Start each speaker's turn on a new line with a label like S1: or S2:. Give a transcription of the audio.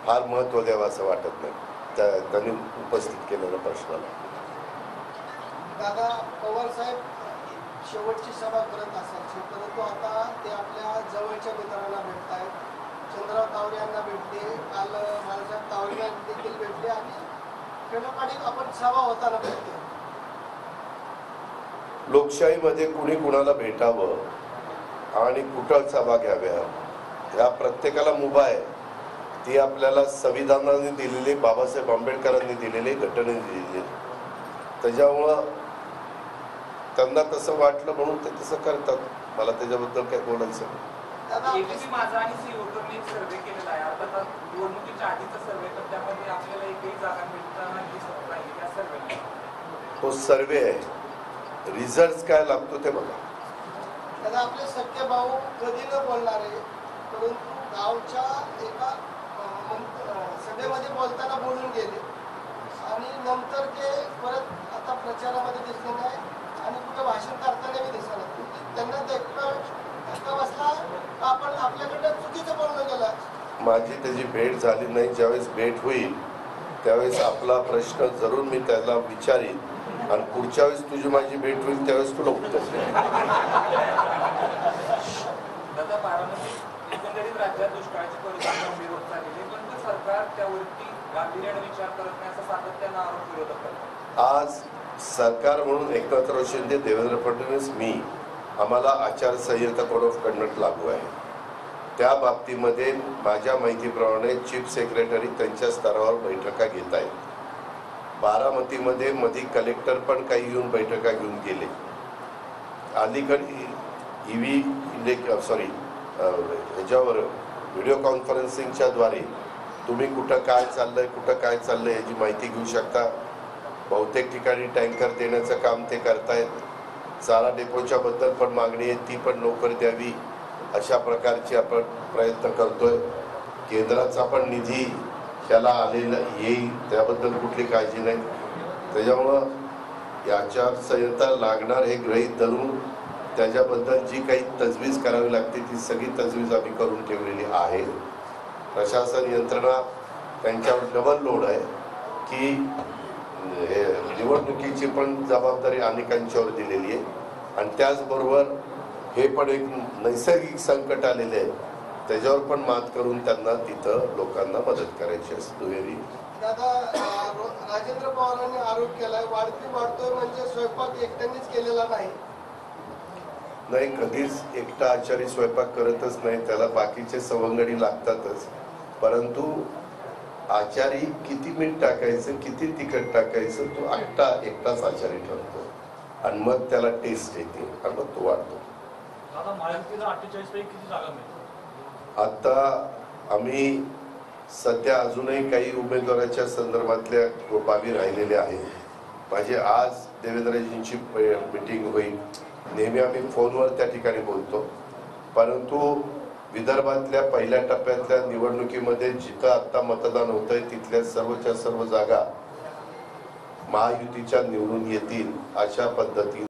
S1: फार महत्त्व द्यावं असं वाटत नाही त्यांनी उपस्थित केलेल्या प्रश्नाला.
S2: दादा, पवार साहेब शेवटची सभा करत असायची, परंतु आता ते आपल्या जवळच्या मित्रांना भेटत आहेत. चंद्रराव तावरे यांना भेटले, काल बाळासाहेब तावरे देखील भेटले आणि खेडोपाडी आपण सभा होताना भेटतो.
S1: लोकशाहीमध्ये कुणी कुणाला भेटावं आणि कुठं सभा घ्याव्या या प्रत्येकाला मुभा आहे. ती आपल्याला संविधानाने दिलेली, बाबासाहेब आंबेडकरांनी दिलेली, घटनेने दिलेली. त्याच्यामुळं त्यांना तसं वाटलं म्हणून ते तसं करतात. मला त्याच्याबद्दल काय बोलायचं.
S3: एबीपी माझा आणि सीओकडून एक सर्वे केलेला आहे. आता निवडणुकीच्या आधीचा सर्वे, तर त्यामध्ये आपल्याला एकही जागा मिळताना दिसत नाही या सर्वे.
S1: तो सर्वे आहे, रिझल्ट काय लागतो ते बघा.
S2: दादा, आपले सख्खे भाऊ कधी न बोलणारे, परंतु गावच्या एका सभेमध्ये बोलताना बोलून गेले आणि नंतर ते परत आता प्रचारामध्ये दिसले नाही आणि कुठं भाषण करताना बी दिसत नाही. त्यांना धक्का बसला, आपण आपल्याकडनं चुकीचं बोलणं गेलं.
S1: माझी त्याची भेट झाली नाही. ज्यावेळेस भेट होईल त्यावेळेस आपला प्रश्न जरूर मी त्याला विचारीन आणि पुढच्या वेळेस तुझी माझी भेट होईल त्यावेळेस तुला उत्तर देईन.
S3: दादा, बारामतीत एकंदरीत राज्यात दुष्काळाची परिस्थिती गंभीर होत चाललेली आहे, पण सरकार त्यावरती गांभीर्याने विचार करत नाही असा सातत्यानं आरोप विरोधक करतात.
S1: आज सरकार म्हणून एकनाथराव शिंदे, देवेंद्र फडणवीस, मी आम्हाला आचारसंहिता कोड ऑफ कंडक्ट लागू आहे. त्या बाबतीमध्ये माझ्या माहितीप्रमाणे चीफ सेक्रेटरी त्यांच्या स्तरावर बैठका घेत आहेत. बारामतीमध्ये मधी कलेक्टर पण काही येऊन बैठका घेऊन गेले. अलीकडे ह्याच्यावर व्हिडिओ कॉन्फरन्सिंगच्या द्वारे तुम्ही कुठं काय चाललंय याची माहिती घेऊ शकता. बहुतेक ठिकाणी टँकर देण्याचं काम ते करतायत. चारा डेपोच्या बद्दल पण मागणी आहे, ती पण लवकर द्यावी अशा प्रकारचे आपण प्रयत्न करतोय. केंद्राचा पण निधी त्याला आलेला येईल, त्याबद्दल कुठली काळजी नाही. त्याच्यामुळं याच्या संहिता लागणार हे गृहीत धरून त्याच्याबद्दल जी काही तजवीज करावी लागते ती सगळी तजवीज आम्ही करून ठेवलेली आहे. प्रशासन यंत्रणा त्यांच्यावर डबल लोड आहे की निवडणुकीची पण जबाबदारी अनेकांच्यावर दिलेली आहे आणि त्याचबरोबर हे पण एक नैसर्गिक संकट आलेले आहे, त्याच्यावर पण मात करून त्यांना तिथं लोकांना मदत करायची असते. दुहेरी.
S2: दादा, राजेंद्र पवारांनी आरोप केलाय वाढतोय म्हणजे स्वयंपाक एकट्यानेच केलेला नाही.
S1: कधीच एकटा आचारी स्वयंपाक करतच नाही, त्याला बाकीचे सवंगडी लागतातच. परंतु आचारी किती मीठ टाकायचं, किती तिखट टाकायचं, तो एकटाच आचारी ठरतो आणि मग त्याला टेस्ट येते आणि मग तो वाढतो. आता आम्ही सध्या अजूनही काही उमेदवाराच्या संदर्भातल्या बाबी राहिलेल्या आहेत. माझे आज देवेंद्रजींची मीटिंग होईल. नेहमी आम्ही फोनवर त्या ठिकाणी बोलतो, परंतु विदर्भातल्या पहिल्या टप्प्यातल्या निवडणुकीमध्ये जिथं आत्ता मतदान होतंय तिथल्या सर्वच्या सर्व जागा महायुतीच्या निवडून येतील अशा पद्धतीने